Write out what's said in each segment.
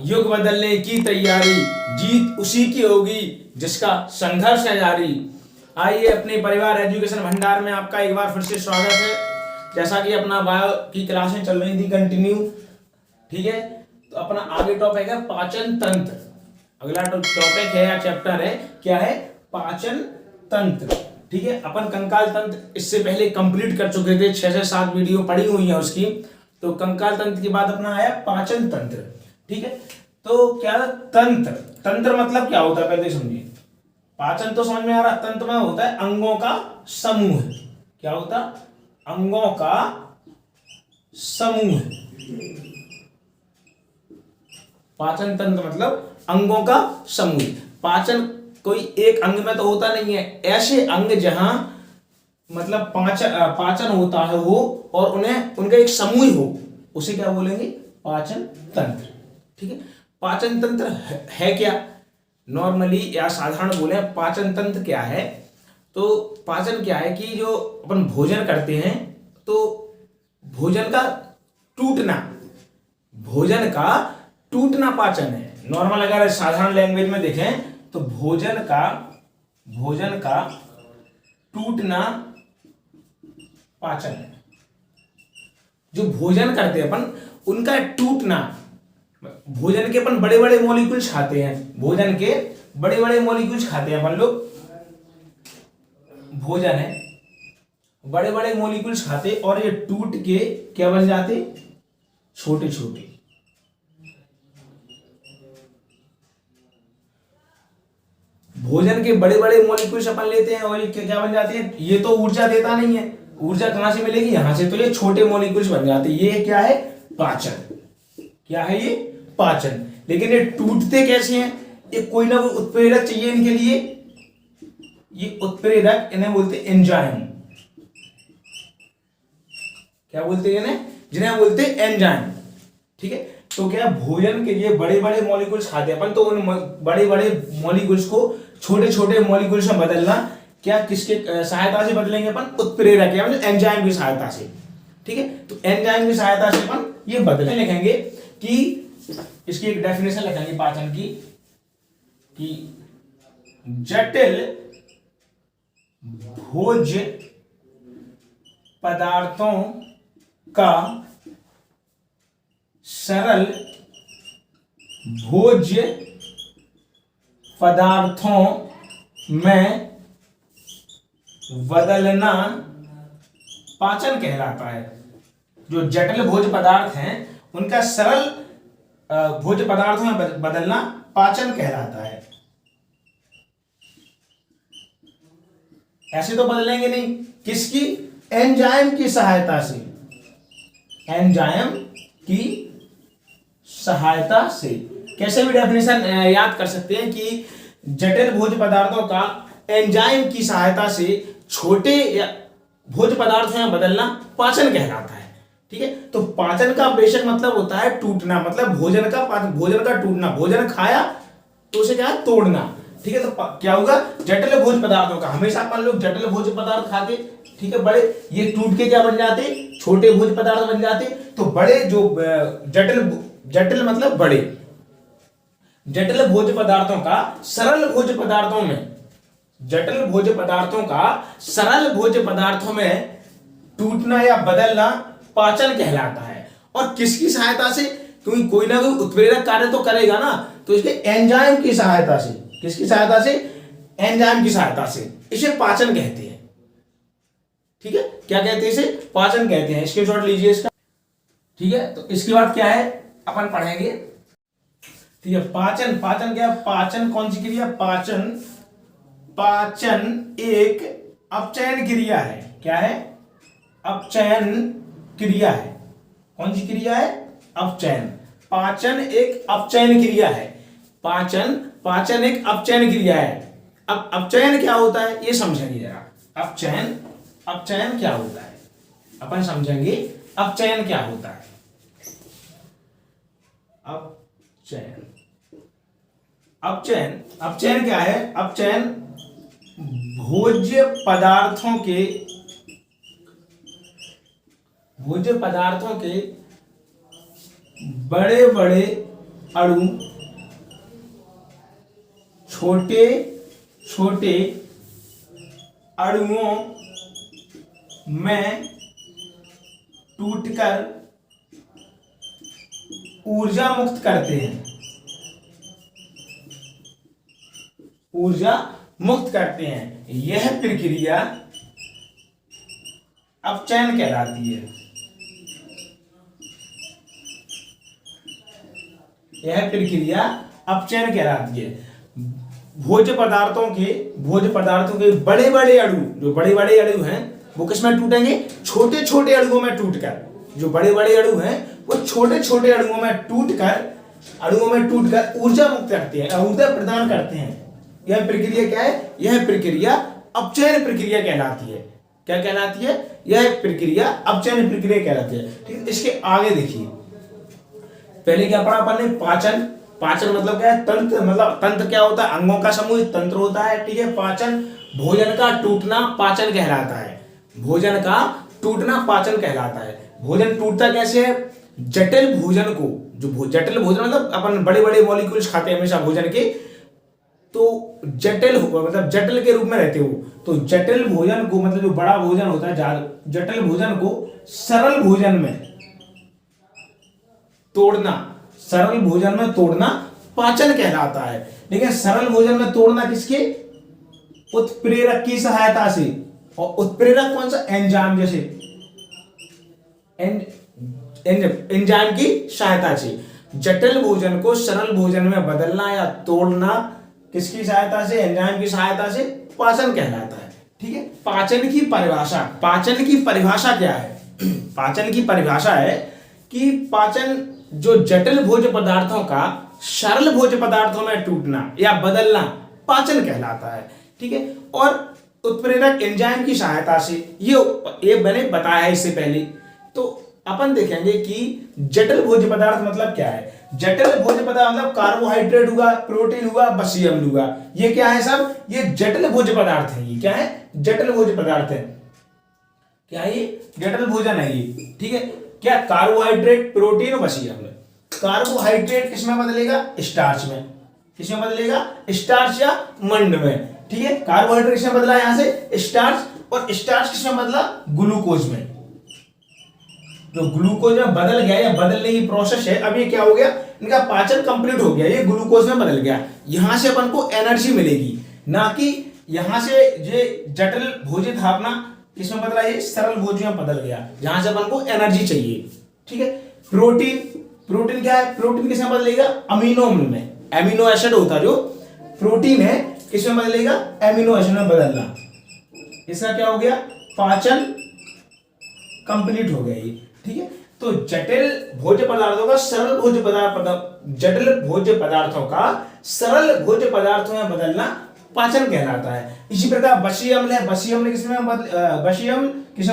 युग बदलने की तैयारी, जीत उसी की होगी जिसका संघर्ष है जारी। आइए अपने परिवार एजुकेशन भंडार में आपका एक बार फिर से स्वागत है। जैसा कि अपना बायो की क्लासें चल रही थी कंटिन्यू, ठीक है, तो अपना आगे टॉपिक है पाचन तंत्र। अगला टॉपिक है या चैप्टर है, क्या है? पाचन तंत्र। ठीक है, अपन कंकाल तंत्र इससे पहले कंप्लीट कर चुके थे, 6 से 7 वीडियो पड़ी हुई है उसकी। तो कंकाल तंत्र के बाद अपना आया पाचन तंत्र। ठीक है, तो क्या तंत्र, तंत्र मतलब क्या होता है पहले समझिए। पाचन तो समझ में आ रहा, तंत्र में होता है अंगों का समूह। क्या होता? अंगों का समूह। पाचन तंत्र मतलब अंगों का समूह। पाचन कोई एक अंग में तो होता नहीं है, ऐसे अंग जहां मतलब पाचन होता है वो, और उन्हें उनका एक समूह हो, उसे क्या बोलेंगे? पाचन तंत्र। ठीक है, पाचन तंत्र है क्या? नॉर्मली या साधारण बोले पाचन तंत्र क्या है, तो पाचन क्या है कि जो अपन भोजन करते हैं तो भोजन का टूटना, भोजन का टूटना पाचन है। नॉर्मल अगर साधारण लैंग्वेज में देखें तो भोजन का टूटना पाचन है। जो भोजन करते हैं अपन, उनका टूटना, भोजन के अपन बड़े बड़े मॉलिक्यूल्स खाते हैं, भोजन के बड़े बड़े मॉलिक्यूल्स खाते हैं अपन लोग, भोजन है बड़े बड़े मॉलिक्यूल्स खाते, और ये टूट के क्या बन जाते? छोटे छोटे। भोजन के बड़े बड़े मॉलिक्यूल्स अपन लेते हैं और ये क्या बन जाते हैं? ये तो ऊर्जा देता नहीं है, ऊर्जा कहां से मिलेगी? यहां से। तो ये छोटे मॉलिक्यूल्स बन जाते हैं। ये क्या है? पाचन। क्या है ये? पाचन। लेकिन ये टूटते कैसे हैं? ये कोई ना कोई उत्प्रेरक चाहिए इनके लिए। ये उत्प्रेरक इन्हें बोलते हैं एंजाइम। क्या बोलते हैं इन्हें? जिन्हें बोलते हैं एंजाइम। ठीक है, तो क्या भोजन के लिए बड़े बड़े मॉलिक्यूल्स खाते हैं अपन, तो उन बड़े बड़े मॉलिक्यूल्स को छोटे छोटे मॉलिक्यूल्स में बदलना क्या किसके सहायता से बदलेंगे अपन? उत्प्रेरक या मतलब एंजाइम की सहायता से। ठीक है, तो एंजाइम की सहायता से अपन ये बदले। लिखेंगे कि इसकी एक डेफिनेशन लिखेंगे पाचन की, कि जटिल भोज्य पदार्थों का सरल भोज्य पदार्थों में बदलना पाचन कहलाता है। जो जटिल भोज्य पदार्थ हैं उनका सरल भोज्य पदार्थों में बदलना पाचन कहलाता है। ऐसे तो बदलेंगे नहीं, किसकी? एंजाइम की सहायता से। एंजाइम की सहायता से। कैसे भी डेफिनेशन याद कर सकते हैं कि जटिल भोज्य पदार्थों का एंजाइम की सहायता से छोटे या भोज्य पदार्थों में बदलना पाचन कहलाता है। ठीक है, तो पाचन का बेशक मतलब होता है टूटना, मतलब भोजन का टूटना। भोजन खाया तो उसे क्या है? तोड़ना। ठीक है, तो क्या होगा? जटिल भोज्य पदार्थों का, हमेशा अपन लोग जटिल भोज्य पदार्थ खाते, ठीक है, बड़े, ये टूट के क्या बन जाते? छोटे भोज्य पदार्थ बन जाते। तो बड़े जो जटिल मतलब बड़े, जटिल भोज्य पदार्थों का सरल भोज्य पदार्थों में, जटिल भोज्य पदार्थों का सरल भोज्य पदार्थों में टूटना या बदलना पाचन कहलाता है। और किसकी सहायता से? क्योंकि कोई ना कोई उत्प्रेरक कार्य तो करेगा ना, तो इसके एंजाइम की सहायता से। किसकी सहायता से? एंजाइम की सहायता से। इसे पाचन कहते हैं। ठीक है, क्या कहते हैं? इसे पाचन कहते हैं। स्क्रीनशॉट लीजिए इसका। ठीक है, तो इसके बाद क्या है अपन पढ़ेंगे। ठीक है, पाचन, पाचन क्या? पाचन कौन सी क्रिया? पाचन एक अपचयन क्रिया है। क्या है? अपचयन क्रिया है। कौन सी क्रिया है? अपचयन। पाचन एक अपचयन क्रिया है। पाचन एक अपचयन क्रिया है। अब अपचयन क्या होता है ये समझेंगे जरा। अपचयन क्या होता है अपन समझेंगे। अपचयन क्या होता है? अपचयन क्या है? अपचयन भोज्य पदार्थों के बड़े बड़े अणु छोटे छोटे अणुओं में टूटकर ऊर्जा मुक्त करते हैं, ऊर्जा मुक्त करते हैं। यह प्रक्रिया अपचयन कहलाती है। यह प्रक्रिया अपचयन कहलाती है। भोज्य पदार्थों के बड़े बड़े अणु, जो बड़े बड़े अणु हैं वो किसमें टूटेंगे? छोटे छोटे अणुओं में टूटकर। जो बड़े बड़े अणु हैं वो छोटे छोटे अणुओं में टूटकर ऊर्जा मुक्त करते हैं, ऊर्जा प्रदान करते हैं। यह प्रक्रिया क्या है? यह प्रक्रिया अपचयन प्रक्रिया कहलाती है। क्या कहलाती है? यह प्रक्रिया अपचयन प्रक्रिया कहलाती है। ठीक है, इसके आगे देखिए, पहले क्या पढ़ा अपन ने? पाचन। पाचन मतलब क्या है? तंत्र। मतलब तंत्र क्या होता है? अंगों का समूह तंत्र होता है। ठीक है, पाचन, भोजन का टूटना पाचन कहलाता है। भोजन का टूटना पाचन कहलाता है। भोजन टूटता कैसे है? जटिल भोजन को, जो जटिल भोजन मतलब अपन बड़े बड़े मॉलिक्यूल्स खाते हैं हमेशा भोजन के, तो जटिल मतलब जटिल के रूप में रहते हो, तो जटिल भोजन को मतलब जो बड़ा भोजन होता है, जटिल भोजन को सरल भोजन में तोड़ना, सरल भोजन में तोड़ना पाचन कहलाता है। लेकिन सरल भोजन में तोड़ना किसके? उत्प्रेरक की सहायता से। और उत्प्रेरक कौन सा? एंजाइम, जैसे एंजाइम की सहायता से। जटिल भोजन को सरल भोजन में बदलना या तोड़ना किसकी सहायता से? एंजाइम की सहायता से पाचन कहलाता है। ठीक है, पाचन की परिभाषा, पाचन की परिभाषा क्या है? पाचन की परिभाषा है कि पाचन जो जटिल भोज्य पदार्थों का सरल भोज्य पदार्थों में टूटना या बदलना पाचन कहलाता है। ठीक है, और उत्प्रेरक एंजाइम की सहायता से, ये मैंने बताया है इससे पहले। तो अपन देखेंगे कि जटिल भोज्य पदार्थ मतलब क्या है। जटिल भोज्य पदार्थ मतलब कार्बोहाइड्रेट हुआ, प्रोटीन हुआ, बाह्य अम्ल हुआ, ये क्या है सब? ये जटिल भोज्य पदार्थ है। ये क्या है? जटिल भोज्य पदार्थ है। क्या है ये? जटिल भोजन है ये। ठीक है, क्या? कार्बोहाइड्रेट, प्रोटीन और बाह्य अम्ल। कार्बोहाइड्रेट किसमें बदलेगा? स्टार्च में। किसमें बदलेगा? स्टार्च या मंड में। ठीक है, कार्बोहाइड्रेट किसमें बदला? यहां से स्टार्च, और स्टार्च किसमें बदला? ग्लूकोज में। जो ग्लूकोज में बदल गया या बदलने की प्रोसेस है, अब ये क्या हो गया? इनका पाचन कंप्लीट हो गया, ये ग्लूकोज में बदल गया। यहां से अपन को एनर्जी मिलेगी, ना कि यहां से ये जटिल भोज्य था अपना किसमें बदला? ये सरल भोज्य में बदल गया, जहां से अपन को एनर्जी चाहिए। ठीक है, प्रोटीन, प्रोटीन क्या है? प्रोटीन किसमें बदलेगा? अमीनो अम्ल में। एमिनो एसिड होता जो प्रोटीन है, किसमें बदलेगा? एमिनो एसिड में बदलना। इसका क्या हो गया? पाचन कंप्लीट हो गया ये। ठीक है, तो जटिल भोज्य पदार्थों का सरल भोज्य पदार्थ, जटिल भोज्य पदार्थों का सरल भोज्य पदार्थों में बदलना पाचन कहलाता है। इसी प्रकार बाह्य अम्ल है, बाह्य अम्ल किसमें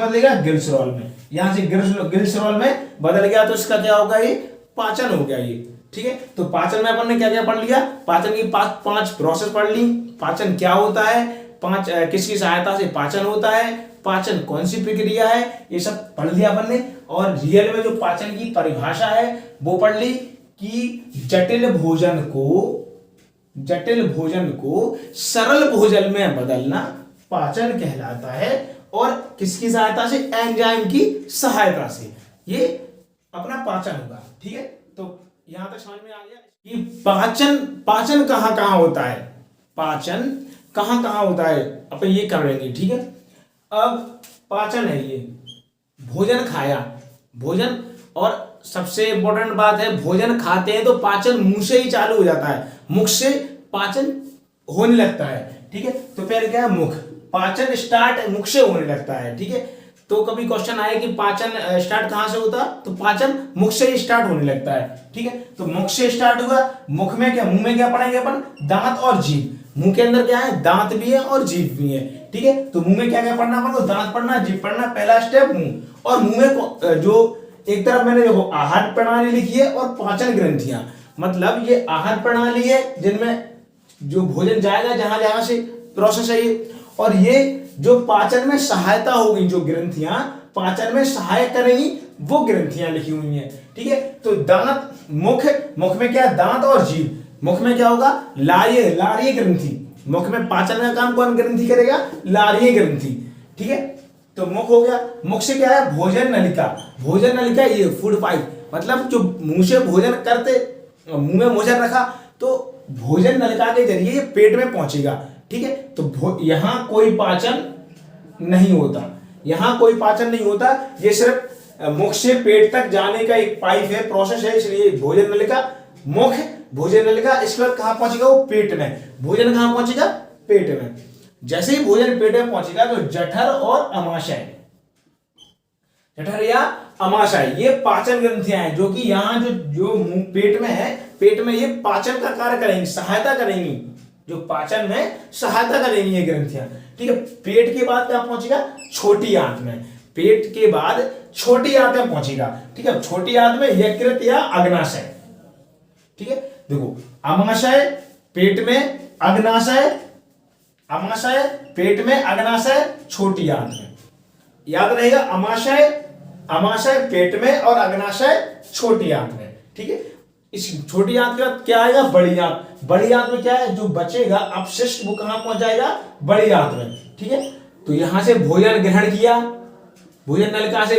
बदलेगा? ग्लिसरॉल में। यहां से ग्लिसरॉल में बदल गया, तो इसका क्या होगा? ये पाचन हो गया ये। ठीक है, तो पाचन में अपन ने क्या क्या पढ़ लिया? पाचन की पांच प्रोसेस पढ़ ली। पाचन क्या होता है? किसकी सहायता से पाचन होता है? पाचन कौन सी प्रक्रिया है? ये सब पढ़ लिया अपन ने। और रियल में जो पाचन की परिभाषा है वो पढ़ ली कि जटिल भोजन को सरल भोजन में बदलना पाचन कहलाता है। और किसकी सहायता से? एंजाइम की सहायता से ये अपना पाचन होगा। ठीक है, तो यहां तक समझ में आ गया कि पाचन कहां कहां होता है। पाचन कहां कहां होता है अपन ये कर लेंगे। ठीक है, अब पाचन है ये, भोजन खाया, भोजन, और सबसे इंपॉर्टेंट बात है, भोजन खाते हैं तो पाचन मुंह से ही चालू हो जाता है, मुख से पाचन होने लगता है। ठीक है, तो पहले क्या है? मुख। पाचन स्टार्ट मुख से होने लगता है। ठीक है, तो कभी क्वेश्चन आए कि पाचन स्टार्ट कहां से होता? तो पाचन मुख से ही स्टार्ट होने लगता है। ठीक है, तो मुख से स्टार्ट हुआ। मुख में क्या? मुंह में क्या पढ़ेंगे अपन? दांत और जीभ। मुंह के अंदर क्या है? दांत भी है और जीभ भी है। ठीक है, तो मुंह में क्या क्या पढ़ना अपन को? दांत पढ़ना, जीभ पढ़ना, पहला स्टेप मुंह। और मुंह में जो एक तरफ मैंने देखो आहार प्रणाली लिखी है और पाचन ग्रंथियां, मतलब ये आहार प्रणाली है जिनमें जो भोजन जाएगा जहां जहां से प्रोसेस है ये, और ये जो पाचन में सहायता होगी जो ग्रंथियां, पाचन में सहायक करेंगी वो ग्रंथियां लिखी हुई हैं। ठीक है, तो दांत, मुख में क्या है, दांत और जीभ। मुख में क्या होगा, लारीय ग्रंथि। मुख में पाचन का काम कौन ग्रंथि करेगा, लारीय ग्रंथि। ठीक है, तो मुख हो गया। मुख से क्या है, भोजन नलिका। भोजन नलिका ये फूड पाइप, मतलब जो मुंह से भोजन करते, मुंह में भोजन रखा तो भोजन नलिका के जरिए ये पेट में पहुंचेगा। ठीक है, तो यहां कोई पाचन नहीं होता, यहां कोई पाचन नहीं होता। ये सिर्फ मुख से पेट तक जाने का एक पाइप है, प्रोसेस है, इसलिए भोजन नलिका, मुख, भोजन नलिका। इसके बाद कहां पहुंचेगा, वो पेट में। भोजन कहां पहुंचेगा, पेट में। जैसे ही भोजन पेट में पहुंचेगा तो जठर और अमाशय, जठर या अमाशय, ये पाचन ग्रंथियां हैं जो कि यहाँ जो मुंह पेट में है, पेट में ये पाचन का कार्य करेंगी, सहायता करेंगी, जो पाचन में सहायता करेंगी ये ग्रंथियां। ठीक है, पेट के बाद क्या पहुंचेगा, छोटी आंत में। पेट के बाद छोटी आंत में पहुंचेगा। ठीक है, छोटी आंत में यकृत या अग्नाशय। ठीक है, देखो, अमाशय पेट में, अग्नाशय, अमाशय पेट में, अग्नाशय छोटी आंत में। याद रहेगा, अमाशय पेट में और अग्नाशय छोटी आंत में। ठीक है, इस छोटी आंत के बाद क्या आएगा, बड़ी आंत। बड़ी आंत में क्या है, जो बचेगा अपशिष्ट वो कहां पहुंच जाएगा, बड़ी आंत में। ठीक है, तो यहां से भोजन ग्रहण किया, भोजन नलिका से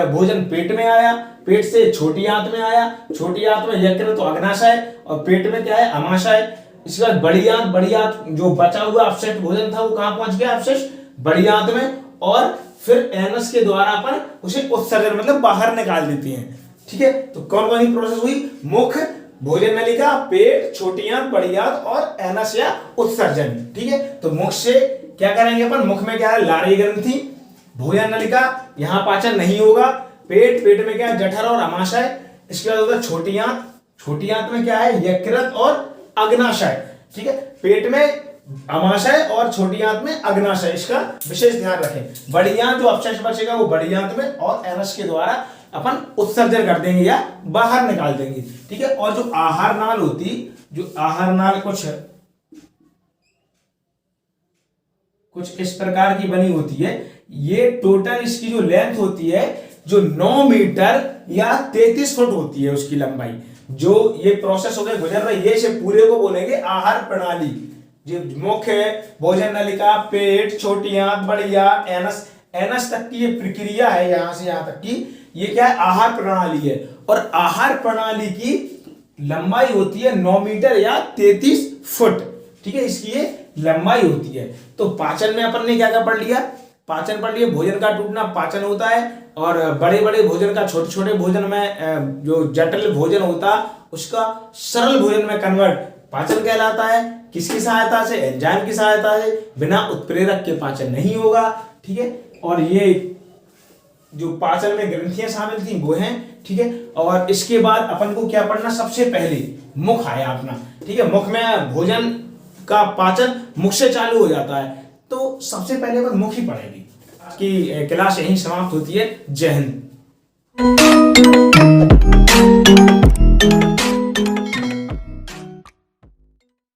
भोजन पेट में आया, पेट से छोटी आंत में आया, छोटी आंत में यकृत तो अग्नाशय, और पेट में क्या है, अमाशय। इसके बाद बड़ी आंत, जो बचा हुआ अपशिष्ट भोजन था वो कहां पहुंच गया, अपशिष्ट बड़ी आंत में, और फिर एनस के द्वारा अपन उसे उत्सर्जन मतलब बाहर निकाल देते हैं। ठीक है, तो कौन कौन सी प्रोसेस हुई, मुख, भोजन नलिका, पेट, छोटी आंत, बड़ी आंत और एनस या उत्सर्जन। ठीक है, तो मुख से क्या करेंगे अपन, मुख में क्या है, लारी ग्रंथि, भोजन नलिका, यहां पाचन नहीं होगा। पेट में क्या है, जठर और अमाशय। इसके बाद होगा छोटी आंत, छोटी आंत में क्या है, यकृत और अग्नाशय। ठीक है, पेट में अमाशय और छोटी आंत में अग्नाशय, इसका विशेष ध्यान रखें। बड़ी आंत जो अपशिष्ट बचेगा वो बड़ी आंत में, और एनस के द्वारा अपन उत्सर्जन कर देंगे या बाहर निकाल देंगे। ठीक है, और जो आहार नाल होती, जो आहार नाल कुछ इस प्रकार की बनी होती है। ये टोटल इसकी जो लेंथ होती है जो 9 मीटर या 33 फुट होती है उसकी लंबाई। जो ये प्रोसेस होकर गुजर रहा है, ये से पूरे को बोलेंगे आहार प्रणाली। जो मुख है, भोजन नलिका, पेट, छोटी आंत, बड़ी आंत, एनस तक की ये प्रक्रिया है, यहां से यहां तक की ये क्या है, आहार प्रणाली है। और आहार प्रणाली की लंबाई होती है 9 मीटर या 33 फुट। ठीक है, इसकी ये लंबाई होती है। तो पाचन में अपन ने क्या क्या पढ़ लिया, पाचन पढ़ लिया, भोजन का टूटना पाचन होता है, और बड़े बड़े भोजन का छोटे छोटे भोजन में, जो जटिल भोजन होता उसका सरल भोजन में कन्वर्ट पाचन कहलाता है। किसकी सहायता से, एंजाइम की सहायता से। बिना उत्प्रेरक के पाचन नहीं होगा। ठीक है, और ये जो पाचन में ग्रंथियां शामिल थी वो हैं। ठीक है, और इसके बाद अपन को क्या पढ़ना, सबसे पहले मुख आया अपना। ठीक है, मुख में भोजन का पाचन मुख से चालू हो जाता है, तो सबसे पहले अपन मुख ही पढ़ेंगे। आज की क्लास यहीं समाप्त होती है। जय हिंद।